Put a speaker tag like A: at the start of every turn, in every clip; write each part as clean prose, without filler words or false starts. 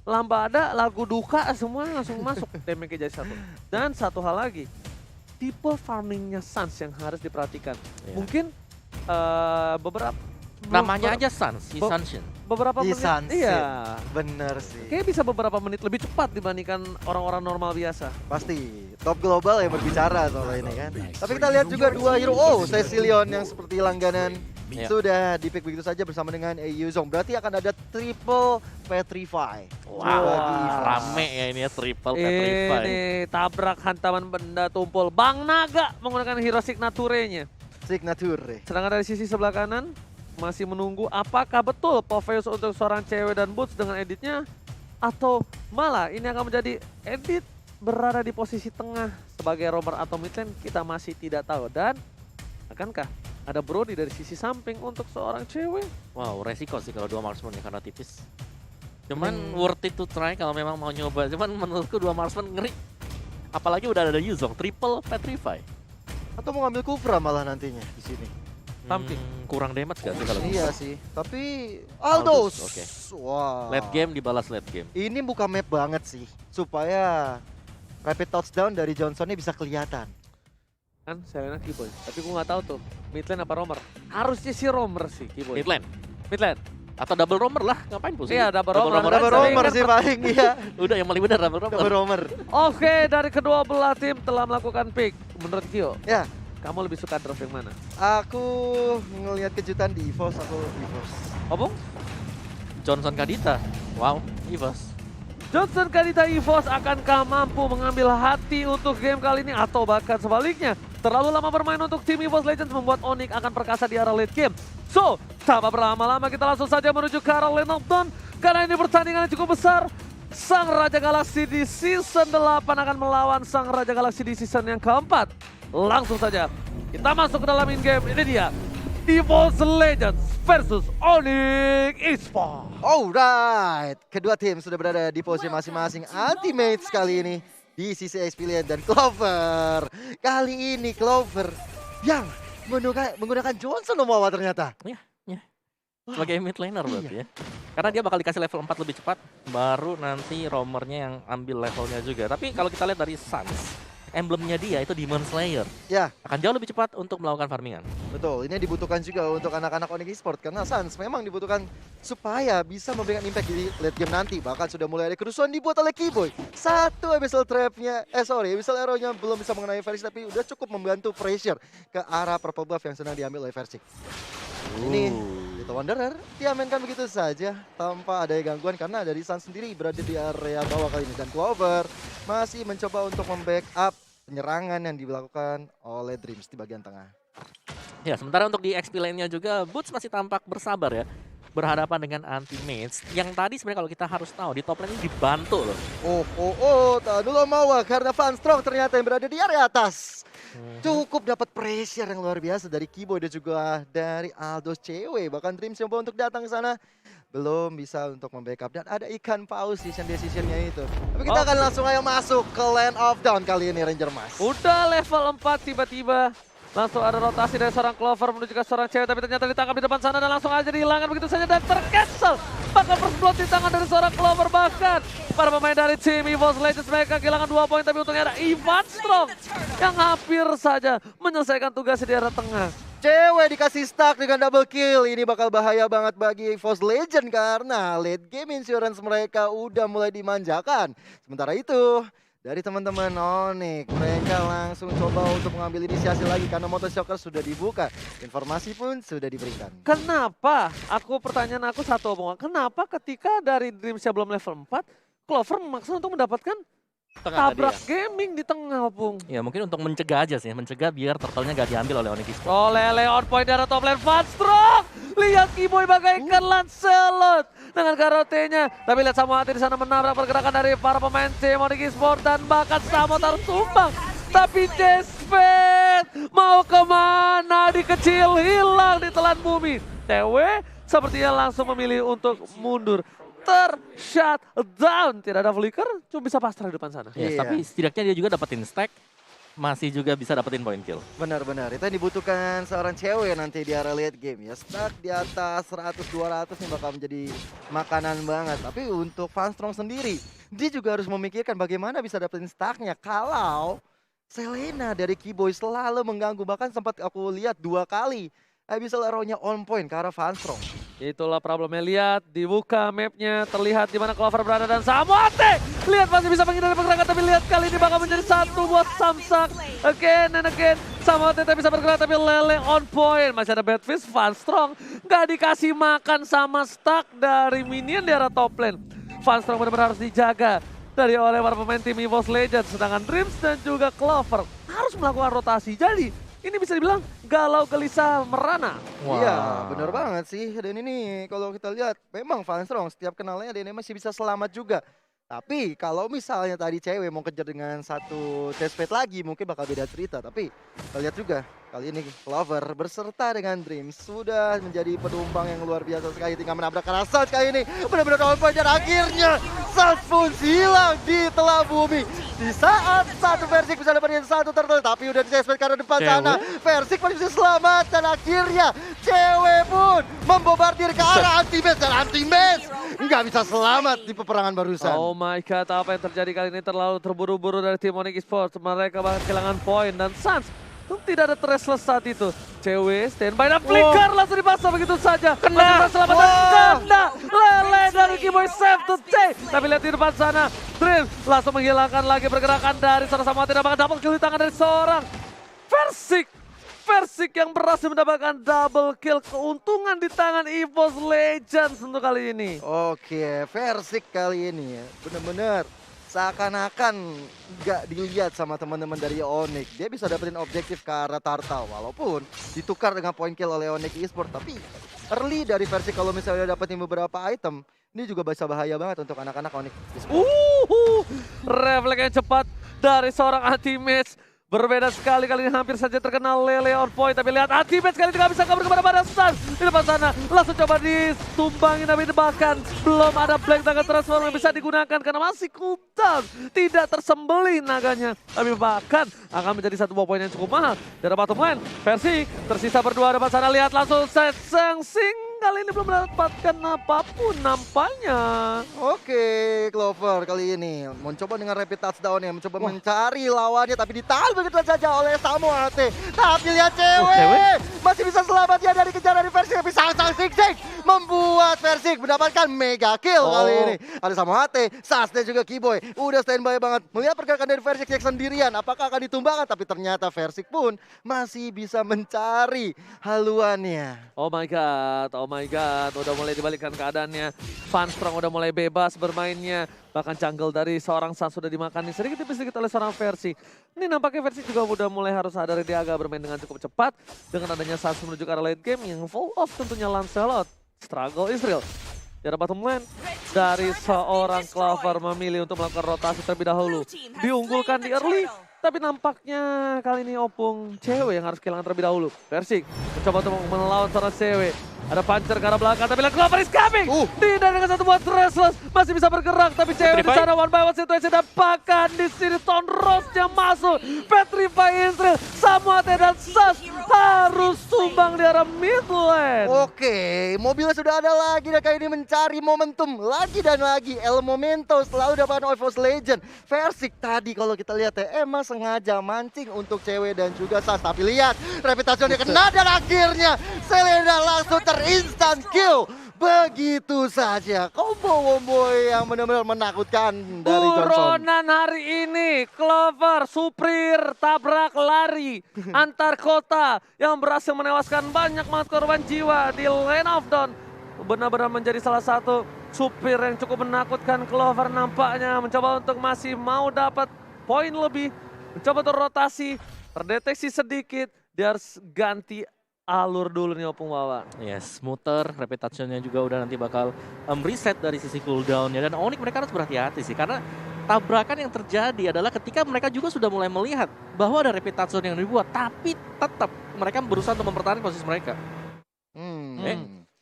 A: Lambada, lagu duka, semua langsung masuk damage jadi satu. Dan satu hal lagi, tipe farmingnya Suns yang harus diperhatikan.
B: Iya.
A: Mungkin beberapa
B: Namanya aja Suns, Sunshine.
A: beberapa menit,
C: Suns,
A: iya.
C: Bener sih.
A: Kayaknya bisa beberapa menit lebih cepat dibandingkan orang-orang normal biasa.
C: Pasti top global yang berbicara soal ini kan. Tapi kita lihat juga dua hero. Oh, Cecilion yang seperti langganan
B: Iya.
C: sudah di pick begitu saja bersama dengan Yuzong. Berarti akan ada triple Petrify.
B: Wow,
C: Bagi Evos.
B: rame ya ini ya, triple Petrify.
A: Ini tabrak hantaman benda tumpul. Bang Naga menggunakan hero signature-nya.
C: Signature.
A: Sedangkan dari sisi sebelah kanan masih menunggu apakah betul Poveus untuk seorang cewek dan Boots dengan editnya, atau malah ini akan menjadi edit berada di posisi tengah sebagai roamer atau mid lane, kita masih tidak tahu. Dan akankah ada Brody dari sisi samping untuk seorang cewek?
B: Wow, resiko sih kalau dua marksman ya karena tipis. Cuman worth it to try kalau memang mau nyoba. Cuman menurutku dua marksman ngeri. Apalagi udah ada Yuzong, triple Petrify.
C: Atau mau ngambil Kufra malah nantinya di sini.
A: Samping.
B: Kurang damage gak sih kalau gitu?
C: Iya sih. Tapi Aldos.
B: Oke.
C: Wah.
B: Late game dibalas late game.
C: Ini buka map banget sih. Supaya rapid touchdown dari Johnson ini bisa kelihatan.
A: Kan Selena Keyboy, tapi gue nggak tahu tuh mid lane apa roamer. Harusnya si roamer sih Keyboy.
B: Mid lane.
A: Mid lane.
B: Atau double roamer lah, ngapain pusing?
A: Iya, double roamer.
C: Double
A: Sering
C: roamer
A: kan
C: sih paling iya.
B: Udah yang paling benar double roamer.
C: Double roamer.
A: Oke, dari kedua belah tim telah melakukan pick. Menurut Kyo,
C: Ya,
A: kamu lebih suka draft yang mana?
C: aku ngelihat kejutan di EVOS, aku EVOS.
A: Opung?
B: Johnson Kadita. Wow, Evos.
A: Johnson Kadita EVOS akankah mampu mengambil hati untuk game kali ini atau bahkan sebaliknya? Terlalu lama bermain untuk tim EVOS Legends membuat Onyx akan perkasa di arah late game. So, tanpa berlama-lama kita langsung saja menuju ke arah lane of dawn. Karena ini pertandingan yang cukup besar. Sang Raja Galaksi di season 8 akan melawan Sang Raja Galaksi di season yang keempat. Langsung saja kita masuk ke dalam in-game. Ini dia, EVOS Legends versus Onyx Esports.
C: Alright, kedua tim sudah berada di posisi masing-masing. Ultimates kali ini di sisi Experian dan Clover. Kali ini Clover yang menggunakan Johnson Omawa ternyata.
B: Iya, iya. Sebagai mid laner berarti ya. Karena dia bakal dikasih level 4 lebih cepat, baru nanti roamernya yang ambil levelnya juga. Tapi kalau kita lihat dari Suns, emblemnya dia itu Demon Slayer.
C: Ya,
B: Akan jauh lebih cepat untuk melakukan farmingan.
C: betul. Ini dibutuhkan juga untuk anak-anak Onyx Esports karena Suns memang dibutuhkan supaya bisa memberikan impact di late game nanti. Bahkan sudah mulai ada kerusuhan dibuat oleh Keyboy. Satu abyssal trapnya, abyssal arrow-nya belum bisa mengenai Versik tapi udah cukup membantu pressure ke arah purple buff yang sedang diambil oleh Versik. Ini Little Wanderer diamankan begitu saja tanpa ada gangguan karena dari Suns sendiri berada di area bawah kali ini. Dan Clover masih mencoba untuk membackup penyerangan yang dilakukan oleh Dreams di bagian tengah.
B: Ya, sementara untuk di XP lane-nya juga, Boots masih tampak bersabar ya. Berhadapan dengan anti-mates. Yang tadi sebenarnya kalau kita harus tahu, di top lane ini dibantu loh.
C: Tak dulu Mawa karena Van Strong ternyata yang berada di area atas. Cukup dapat pressure yang luar biasa dari Keyboy dan juga dari Aldos cewek. Bahkan Dreams coba untuk datang ke sana. Belum bisa untuk membackup. Dan ada ikan paus decision-decisionnya itu. Tapi kita akan langsung ayo masuk ke Land of Dawn kali ini Ranger Mas.
A: Udah level 4 tiba-tiba. Langsung ada rotasi dari seorang Clover menuju ke seorang cewek, tapi ternyata ditangkap di depan sana dan langsung aja dihilangkan begitu saja dan tercancel. Bahkan first blood di tangan dari seorang Clover, bahkan para pemain dari tim EVOS Legends mereka kehilangan 2 poin, tapi untungnya ada Ivan Strong yang hampir saja menyelesaikan tugasnya di arah tengah.
C: Cewek dikasih stuck dengan double kill. Ini bakal bahaya banget bagi EVOS Legend karena late game insurance mereka udah mulai dimanjakan. Sementara itu dari teman-teman Onyx, mereka langsung coba untuk mengambil inisiasi lagi karena Moto Shocker sudah dibuka. Informasi pun sudah diberikan.
A: Kenapa? Pertanyaan aku satu, Bung. Kenapa ketika dari Dreams belum level 4, Clover memaksa untuk mendapatkan tabrak gaming di tengah, Bung?
B: Ya mungkin untuk mencegah aja sih, mencegah biar turtle-nya gak diambil oleh Onyx Esports.
A: Oleh Leon point dari top lane, Van Strong. Lihat Keyboy bagaikan Lancelot dengan karotenya. Tapi lihat Samuhati di sana menabrak pergerakan dari para pemain tim Onyx Esports dan bahkan Samo tertumbang. Tapi Jespet mau kemana? Dikecil, hilang di telan bumi. TW sepertinya langsung memilih untuk mundur. Shut down. Tidak ada flicker, cuma bisa pasrah di depan sana.
B: Ya,
C: Iya.
B: tapi setidaknya dia juga dapetin stack. masih juga bisa dapetin point kill.
C: Benar-benar, itu yang dibutuhkan seorang cewek nanti di area late game ya. Stuck di atas 100-200 nih bakal menjadi makanan banget. Tapi untuk Fanstrong sendiri, dia juga harus memikirkan bagaimana bisa dapetin stucknya. Kalau Selena dari Keyboy selalu mengganggu, bahkan sempat aku lihat 2 kali Abyssal Arrow-nya on point ke arah Fanstrong.
A: Itulah problemnya, lihat dibuka mapnya, terlihat di mana Clover berada dan Samuate. Lihat masih bisa menghindari pergerakan, tapi lihat kali ini bakal menjadi satu buat Samsak. Again and again, Samuate tak bisa bergerak tapi Lele on point. Masih ada Badfish, Fanstrong nggak dikasih makan sama stuck dari minion di arah top lane. Fanstrong benar-benar harus dijaga dari oleh para pemain tim EVOS Legends, sedangkan Dreams dan juga Clover harus melakukan rotasi. Jadi ini bisa dibilang galau gelisah merana.
C: Iya, bener banget sih. Dan ini kalau kita lihat, memang Fanstrong setiap kenalnya dia masih bisa selamat juga. Tapi kalau misalnya tadi cewek mau kejar dengan satu testbed lagi, mungkin bakal beda cerita. Tapi kita lihat juga, kali ini Clover berserta dengan Dreams sudah menjadi penumpang yang luar biasa sekali. Tinggal menabrak arah Suns kali ini. Benar-benar on point dan akhirnya Suns pun hilang di telah bumi. Di saat satu Versik bisa dapetin satu turtle, tapi udah di-expect karena depan sana. Versik masih bisa selamat dan akhirnya cewek pun membobardir ke arah anti-base dan anti-base nggak bisa selamat di peperangan barusan.
A: Oh my god, apa yang terjadi kali ini terlalu terburu-buru dari tim Onyx Esports. Mereka bahkan kehilangan poin dan Suns tidak ada Threshless saat itu. CW standby dan flicker langsung dipasang begitu saja. Kena selamatan kena. Lele dari Keyboy save to take. Tapi lihat di depan sana, Dream langsung menghilangkan lagi pergerakan dari seorang Samuel, tidak bakal double kill di tangan dari seorang Versik. Versik yang berhasil mendapatkan double kill, keuntungan di tangan EVOS Legends untuk kali ini.
C: Oke, Versik kali ini ya bener-bener seakan-akan nggak dilihat sama teman-teman dari Onyx. Dia bisa dapetin objektif ke arah Turtle, walaupun ditukar dengan point kill oleh Onyx Esports. Tapi early dari Versik kalau misalnya dapetin beberapa item, ini juga bisa bahaya banget untuk anak-anak Onyx Esports.
A: Refleks yang cepat dari seorang anti-match. Berbeda sekali kali ini, hampir saja terkenal Lele on point. Tapi lihat anti-match kali ini gak bisa kabur kepada Suns. Di depan sana langsung coba ditumbangin, tapi bahkan belum ada Black Naga Transform yang bisa digunakan karena masih cooldown. Tidak tersembelih naganya, tapi bahkan akan menjadi satu buah poin yang cukup mahal. Dari bottom lane, Versik tersisa berdua depan sana. Lihat langsung set Sengsing. Kali ini belum mendapatkan apapun nampaknya.
C: Oke, Clover kali ini mencoba dengan rapid touchdown ya, mencoba mencari lawannya, tapi ditahan begitu saja oleh Samuate. Tapi lihat cewek masih bisa selamat ya dari kejaran dari Versik, tapi sang Zigzag membuat Versik mendapatkan mega kill kali ini. Ada Samuate, Sas dan juga Keyboy udah standby banget. Melihat pergerakan dari Versik yang sendirian, apakah akan ditumbangkan? Tapi ternyata Versik pun masih bisa mencari haluannya.
A: Oh my god, udah mulai dibalikkan keadaannya. Fanstrong udah mulai bebas bermainnya. Bahkan jungle dari seorang Suns sudah dimakani sedikit demi sedikit oleh seorang Versik. Ini nampaknya Versik juga udah mulai harus sadar dia agak bermain dengan cukup cepat. Dengan adanya Suns menuju ke arah late game yang full off tentunya Lancelot. Struggle is real. Di arah bottom lane, dari seorang Clover memilih untuk melakukan rotasi terlebih dahulu. Diunggulkan di early. Tapi nampaknya kali ini Opung cewek yang harus kehilangan terlebih dahulu. Versik mencoba untuk melawan seorang cewek. Ada puncher ke arah belakang, tapi lihat Clover is coming! Tidak dengan satu buat Restless, masih bisa bergerak, tapi cewek di sana one by one situasi, dan bahkan di sini Ton Rose yang masuk. Petrify Israel, Samuate dan Sas harus tumbang di arah mid lane.
C: Oke, mobilnya sudah ada lagi dan kali ini mencari momentum lagi dan lagi. El Momento selalu dapat EVOS Legend. Versik tadi kalau kita lihat ya, emang sengaja mancing untuk cewek dan juga Sas. Tapi lihat, reputasionnya kena dan akhirnya Selena langsung instant kill. Begitu saja combo yang benar-benar menakutkan dari Johnson.
A: Buronan hari ini, Clover, Suprir, tabrak lari antar kota yang berhasil menewaskan banyak banget korban jiwa di Lane of Dawn. Benar-benar menjadi salah satu supir yang cukup menakutkan. Clover nampaknya mencoba untuk masih mau dapat poin lebih. Mencoba untuk rotasi, terdeteksi sedikit, dia harus ganti alur dulu nih Opung Wawa.
B: Yes, muter, reputationnya juga udah nanti bakal reset dari sisi cooldownnya. Dan Onyx mereka harus berhati-hati sih, karena tabrakan yang terjadi adalah ketika mereka juga sudah mulai melihat bahwa ada reputation yang dibuat, tapi tetap mereka berusaha untuk mempertahankan posisi mereka.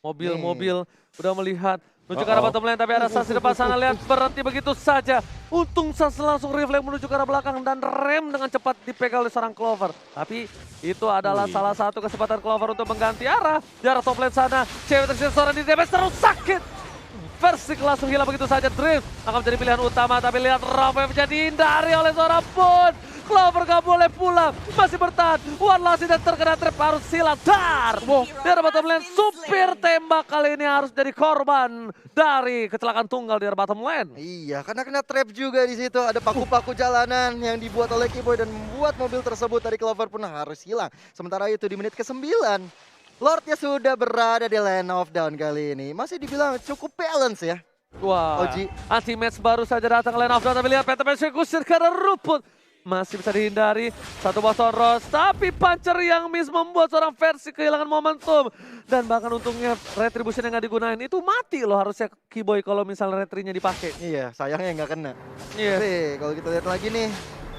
A: Mobil-mobil udah melihat menuju ke arah bottom lane, tapi ada Sas di depan sana, lihat berhenti begitu saja. Untung Sas langsung refleks menuju ke arah belakang dan rem dengan cepat dipegang oleh seorang Clover. Tapi itu adalah salah satu kesempatan Clover untuk mengganti arah. Di arah top lane sana, cewek tersisa seorang di DPS terus sakit. Versik langsung hilang begitu saja, Drift akan menjadi pilihan utama, tapi lihat Rafa menjadi dihindari oleh seorang Pun. Clover gak boleh pulang, masih bertahan. One last dan terkena trap harus silat. Dar! Di arah bottom lane, supir tembak kali ini harus jadi korban dari kecelakaan tunggal di arah bottom lane.
C: Iya, karena kena trap juga di situ. Ada paku-paku jalanan yang dibuat oleh Kiboy dan membuat mobil tersebut dari Clover pun harus hilang. Sementara itu di menit ke-9, Lordnya sudah berada di lane of down kali ini. Masih dibilang cukup balance ya.
A: Wah,
C: Oji.
A: anti-match baru saja datang ke lane of down, tapi lihat PTP kusir karena rumput. Masih bisa dihindari, satu Boston Rose, tapi puncher yang miss membuat seorang versi kehilangan momentum. Dan bahkan untungnya retribution yang nggak digunain, itu mati loh harusnya Kiboy kalau misalnya retrinya dipakai.
C: Iya, sayangnya nggak kena.
A: Iya.
C: Tapi kalau kita lihat lagi nih,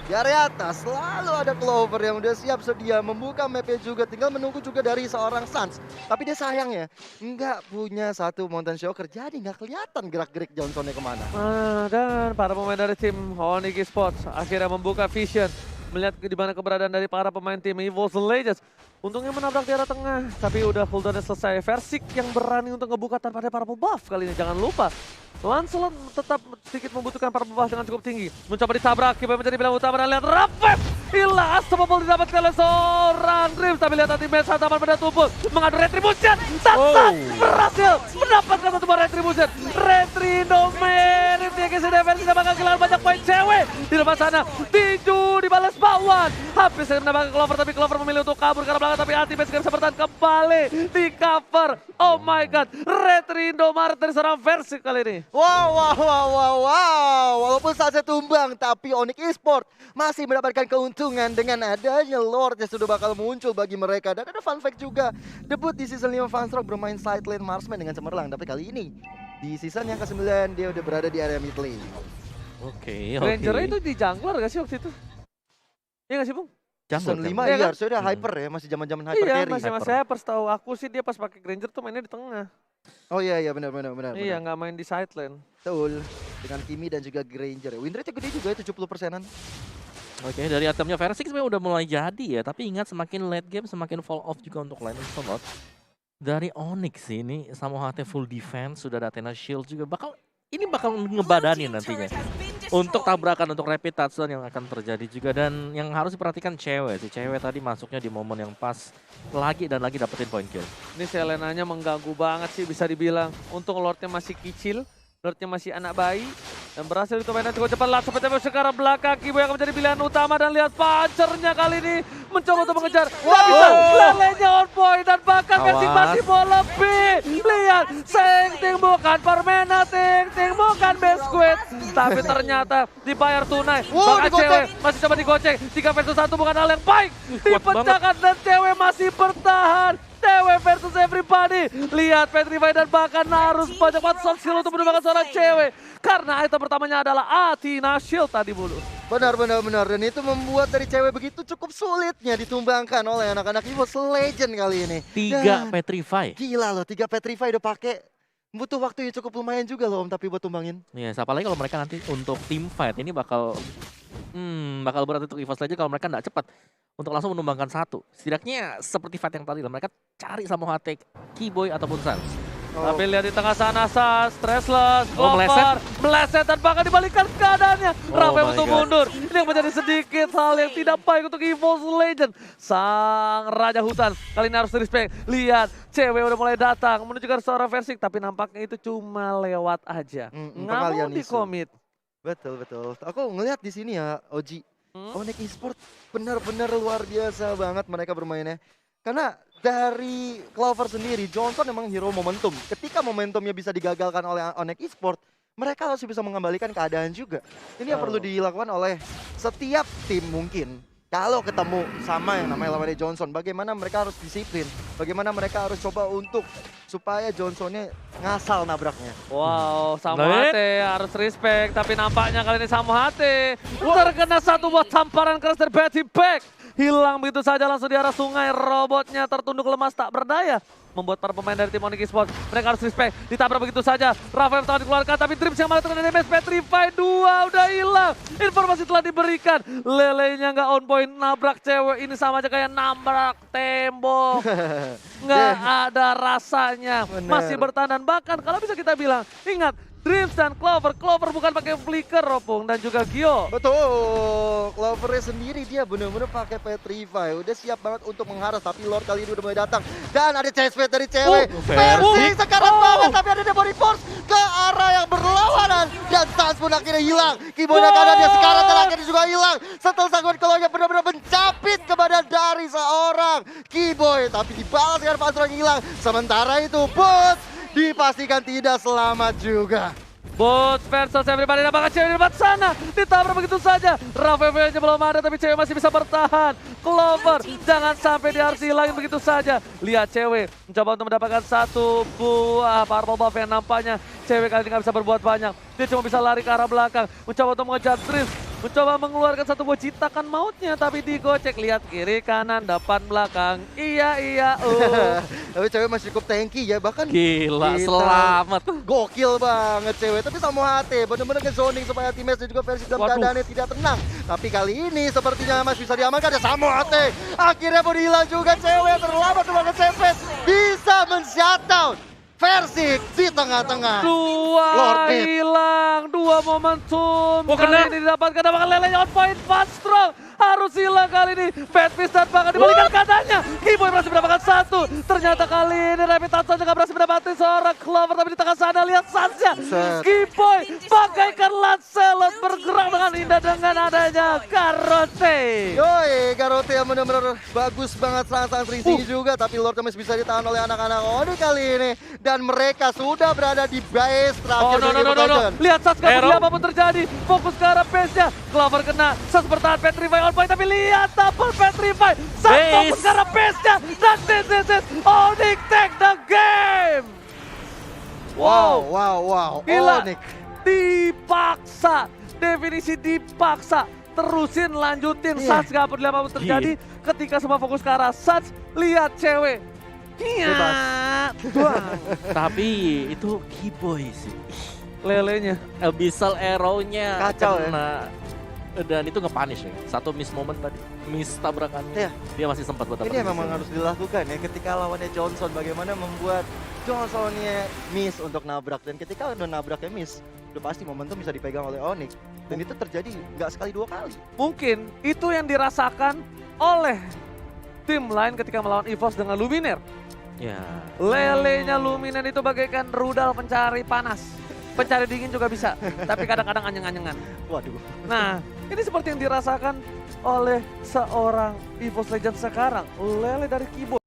C: di area atas selalu ada Clover yang udah siap sedia membuka mapnya juga. Tinggal menunggu juga dari seorang Suns. Tapi dia sayang ya, nggak punya satu Mountain Shocker. Jadi nggak kelihatan gerak-gerik Johnsonnya kemana.
A: Dan para pemain dari tim Onyx Esports akhirnya membuka vision. Melihat di mana keberadaan dari para pemain tim EVOS Legends. Untungnya menabrak di arah tengah, tapi udah cooldownnya selesai. Versik yang berani untuk ngebuka tanpa ada para buff kali ini, jangan lupa. Lancelot tetap sedikit membutuhkan para buff dengan cukup tinggi. Mencoba ditabrak, Kiboy menjadi pilihan utama dan lihat Rapep. Hilang, Unstoppable didapatkan oleh seorang Drift. Tapi lihat nanti match hantaman pada tubuh. Mengadu Retribution, Tatsan berhasil mendapatkan satu buah Retribution. Retri domain, TGC Defense tidak bakal kehilangan banyak poin cewek. Di depan sana, Tinju dibalas Bakwan. Habis saya mendapatkan Clover, tapi Clover memilih untuk kabur karena belakang. Tapi anti-base gak bisa bertahan, kembali di cover. Oh my god, Retri Indomaret dari seorang versi kali ini.
C: Wow. Walaupun saja tumbang, tapi Onyx Esports masih mendapatkan keuntungan dengan adanya Lord yang sudah bakal muncul bagi mereka. Dan ada fun fact juga, debut di season 5 Fansrock bermain side lane Marksman dengan cemerlang. Tapi kali ini, di season yang ke-9 dia udah berada di area mid lane.
B: Oke.
A: Ranger itu di jungler gak sih waktu itu? Iya gak sih Bung?
C: Season 5
A: Iya
C: iya
A: kan?
C: harusnya udah hyper ya, masih zaman-zaman hyper
A: Iya,
C: carry.
A: masih hyper. Setahu aku sih dia pas pakai Granger tuh mainnya di tengah.
C: Oh iya benar.
A: Iya, nggak main di side lane.
C: Betul. Dengan Kimi dan juga Granger. Win rate gede juga ya, 70%-an.
B: Oke, dari itemnya Versik sebenarnya udah mulai jadi ya. Tapi ingat semakin late game semakin fall off juga untuk lane Slot. Dari Onyx sih ini sama HT full defense, sudah ada Athena Shield juga. Bakal ngebadanin nantinya. Untuk tabrakan, untuk rapid touchdown yang akan terjadi juga. Dan yang harus diperhatikan cewek. Si cewek tadi masuknya di momen yang pas. Lagi dan lagi dapetin point kill.
A: Ini Selenanya mengganggu banget sih bisa dibilang. Untung Lordnya masih kecil. Lordnya masih anak bayi. Dan berhasil itu mainan cukup cepat. Langsung PTP sekarang belakang. Kiboy akan menjadi pilihan utama. Dan lihat punchernya kali ini. Mencoba untuk mengejar. Nggak bisa. Lelenya on point. Dan bahkan Versik masih mau lebih. Lihat. Ting bukan permena. Ting bukan biskuit. Tapi ternyata dibayar tunai. Bahkan cewek masih coba digoceng. 3 versus 1 bukan hal yang baik. Dipecahkan dan cewek masih bertahan. Cewek versus everybody. Lihat Petrify dan bahkan harus banyak banget soft skill untuk menemukan seorang cewek. Karena item pertamanya adalah Athena Shield tadi bulu.
C: Benar. Dan itu membuat dari cewek begitu cukup sulitnya ditumbangkan oleh anak-anak EVOS Legend kali ini.
B: 3 Petrify.
C: Gila loh, 3 Petrify udah pakai. Butuh waktu yang cukup lumayan juga loh Om, tapi buat tumbangin.
B: Iya, yes, apalagi kalau mereka nanti untuk team fight ini bakal berat untuk EVOS Legends kalau mereka nggak cepat untuk langsung menumbangkan satu. Setidaknya seperti fight yang tadi lah, mereka cari sama HT, Kiboy ataupun Suns.
A: Tapi lihat di tengah sana, Stressless, Clover, meleset dan bahkan dibalikan keadaannya. Rafa untuk mundur. Ini yang menjadi sedikit hal yang tidak baik untuk EVOS Legends. Sang Raja Hutan kali ini harus respect. Lihat, cewek udah mulai datang menuju ke seorang Versik, tapi nampaknya itu cuma lewat aja. Nggak mau dikomit.
C: Betul. Aku ngelihat di sini ya, Oji. Onyx Esports benar-benar luar biasa banget mereka bermainnya. Karena dari Clover sendiri, Johnson memang hero momentum. Ketika momentumnya bisa digagalkan oleh Onyx Esports, mereka harus bisa mengembalikan keadaan juga. Ini yang perlu dilakukan oleh setiap tim mungkin. Kalau ketemu sama yang namanya lawannya Johnson, bagaimana mereka harus disiplin, bagaimana mereka harus coba untuk supaya Johnsonnya ngasal nabraknya.
A: Wow, Samu HT harus respect, tapi nampaknya kali ini Samu HT terkena satu buah tamparan keras dari Betty Back. Hilang begitu saja langsung di arah sungai, robotnya tertunduk lemas tak berdaya. membuat para pemain dari tim Onyx Esports mereka harus respect. Ditabrak begitu saja. Rafael telah dikeluarkan tapi Dreams yang malah terkena damage. Petrify 2 udah hilang. Informasi telah diberikan. Lelenya nggak on point, nabrak cewek ini sama aja kayak nabrak tembok. Nggak ada rasanya.
C: Bener.
A: Masih bertahan dan bahkan kalau bisa kita bilang, ingat Dreams dan Clover bukan pakai flicker Opung dan juga Gio.
C: Betul, Clovernya sendiri dia bener-bener pakai Petrify. Udah siap banget untuk mengharas, tapi Lord kali ini udah mulai datang. Dan ada chase fade dari cewek. Versi sekarang banget, tapi ada Demon Force ke arah yang berlawanan. Dan Sans pun akhirnya hilang. Keyboardnya kanan dia sekarang terakhir juga hilang. Setelah sanggup keluarnya benar-benar mencapit kepada dari seorang Keyboy. Tapi dibalas dengan Panzer yang hilang. Sementara itu Boots dipastikan tidak selamat juga.
A: Boots versus everybody, apakah cewek di depan sana? Ditabrak begitu saja. Rafael-nya belum ada tapi cewek masih bisa bertahan. Clover, jangan sampai dia harus hilangin begitu saja. Lihat cewek mencoba untuk mendapatkan satu buah purple buff yang nampaknya cewek kali ini nggak bisa berbuat banyak. Dia cuma bisa lari ke arah belakang, mencoba untuk mengejar Dreams. Mencoba mengeluarkan satu buah citakan mautnya tapi digocek. Lihat kiri kanan depan belakang. Iya.
C: Tapi cewek masih cukup tanky ya, bahkan
B: Gila,
C: kita-
B: selamat.
C: gokil banget cewek. Tapi sama HT bener-bener nge-zoning supaya timnya dan juga versi dalam
A: Waduh.
C: keadaannya tidak tenang. Tapi kali ini sepertinya Mas bisa diamankan ya sama HT. Akhirnya mau hilang juga cewek, terlambat sebagai Cepet bisa men-shutdown versi di tengah-tengah. Lord
A: Dua
C: Mid.
A: hilang, dua momentum.
B: Oh,
A: Kali
B: kena.
A: ini didapatkan apakah lelenya on point, Fast Strong. Harus hilang kali ini. Bad Fist dan bahkan dibalikan katanya. Keyboy berhasil mendapatkan satu. Ternyata kali ini Rapid Touch saja nggak berhasil mendapatkan seorang Clover. Tapi di tengah sana lihat Sansnya.
C: Set.
A: Keyboy bagaikan Lancelot bergerak dengan indah dengan adanya Karote.
C: Yoi, Garote yang benar-benar bagus banget, sangat-sangat sering tinggi juga. Tapi Lord masih bisa ditahan oleh anak-anak Oni kali ini. Dan mereka sudah berada di base terakhir
A: Oh no
C: dari
A: no no no no.
C: Legend.
A: Lihat Sas gak peduli
B: Arrow.
A: apapun terjadi. Fokus ke arah base-nya. Clover kena. Sas bertahan Petrify on point. Tapi lihat double Petrify. Sas
B: Base.
A: fokus ke arah base-nya. Dan this is Onyx take the game.
C: Wow.
A: Gila.
C: Onyx.
A: Dipaksa. Definisi dipaksa. Terusin lanjutin.
C: Iya.
A: Sas gak peduli apapun terjadi. Ketika semua fokus ke arah Sas. Lihat cewek. Iya. Wah.
B: Tapi itu Keyboy sih.
A: Lelenya.
B: Abyssal Arrow-nya
C: Kacau ya.
B: kena. Dan itu nge-punish ya. Satu miss moment tadi. Miss tabrakannya.
C: Iya.
B: Dia masih sempat buat
C: Ini memang harus dilakukan ya ketika lawannya Johnson, bagaimana membuat Johnsonnya miss untuk nabrak. Dan ketika udah nabraknya miss, udah pasti momentum bisa dipegang oleh Onyx. Dan itu terjadi nggak sekali dua kali.
A: Mungkin itu yang dirasakan oleh tim lain ketika melawan EVOS dengan Luminaire.
B: Ya.
A: Lelenya Luminaire itu bagaikan rudal pencari panas. Pencari dingin juga bisa, tapi kadang-kadang anyeng-anyengan.
C: Waduh.
A: Nah, ini seperti yang dirasakan oleh seorang EVOS Legends sekarang. Lele dari Keyboard.